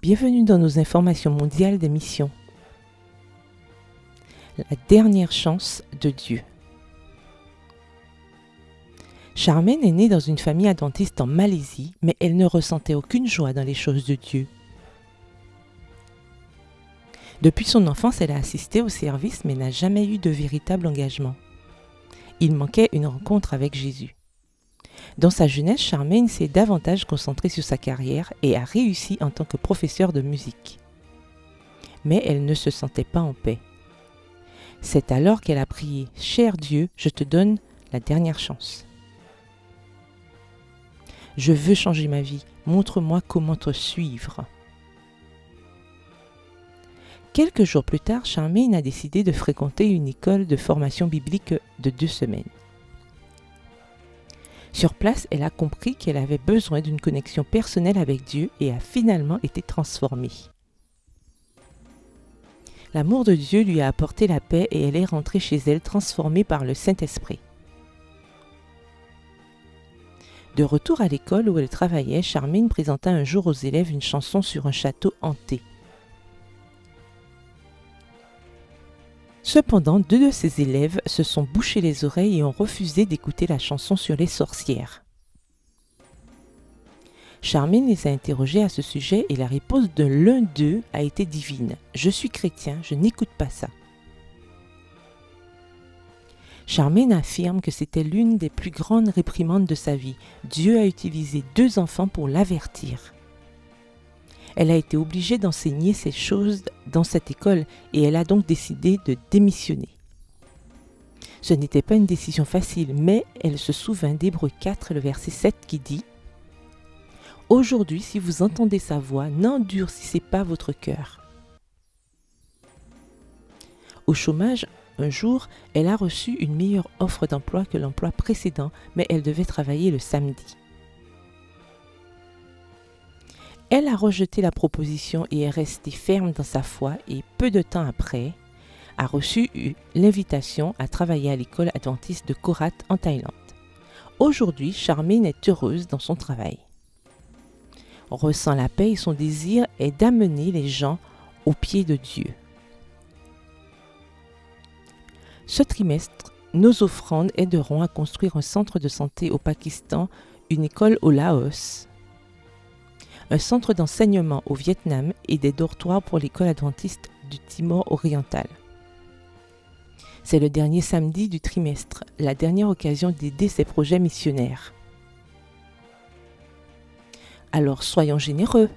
Bienvenue dans nos informations mondiales des missions. La dernière chance de Dieu. Charmaine est née dans une famille adventiste en Malaisie, mais elle ne ressentait aucune joie dans les choses de Dieu. Depuis son enfance, elle a assisté au service, mais n'a jamais eu de véritable engagement. Il manquait une rencontre avec Jésus. Dans sa jeunesse, Charmaine s'est davantage concentrée sur sa carrière et a réussi en tant que professeure de musique. Mais elle ne se sentait pas en paix. C'est alors qu'elle a prié « Cher Dieu, je te donne la dernière chance. Je veux changer ma vie, montre-moi comment te suivre. » Quelques jours plus tard, Charmaine a décidé de fréquenter une école de formation biblique de 2 semaines. Sur place, elle a compris qu'elle avait besoin d'une connexion personnelle avec Dieu et a finalement été transformée. L'amour de Dieu lui a apporté la paix et elle est rentrée chez elle transformée par le Saint-Esprit. De retour à l'école où elle travaillait, Charmaine présenta un jour aux élèves une chanson sur un château hanté. Cependant, 2 de ses élèves se sont bouchés les oreilles et ont refusé d'écouter la chanson sur les sorcières. Charmaine les a interrogés à ce sujet et la réponse de l'un d'eux a été divine. « Je suis chrétien, je n'écoute pas ça. » Charmaine affirme que c'était l'une des plus grandes réprimandes de sa vie. Dieu a utilisé 2 enfants pour l'avertir. Elle a été obligée d'enseigner ces choses dans cette école et elle a donc décidé de démissionner. Ce n'était pas une décision facile, mais elle se souvint d'Hébreux 4, le verset 7 qui dit « Aujourd'hui, si vous entendez sa voix, n'endurcissez pas votre cœur. » Au chômage, un jour, elle a reçu une meilleure offre d'emploi que l'emploi précédent, mais elle devait travailler le samedi. Elle a rejeté la proposition et est restée ferme dans sa foi et peu de temps après, a reçu l'invitation à travailler à l'école adventiste de Korat en Thaïlande. Aujourd'hui, Charmaine est heureuse dans son travail. Ressent la paix et son désir est d'amener les gens aux pieds de Dieu. Ce trimestre, nos offrandes aideront à construire un centre de santé au Pakistan, une école au Laos, un centre d'enseignement au Vietnam et des dortoirs pour l'école adventiste du Timor oriental. C'est le dernier samedi du trimestre, la dernière occasion d'aider ces projets missionnaires. Alors soyons généreux.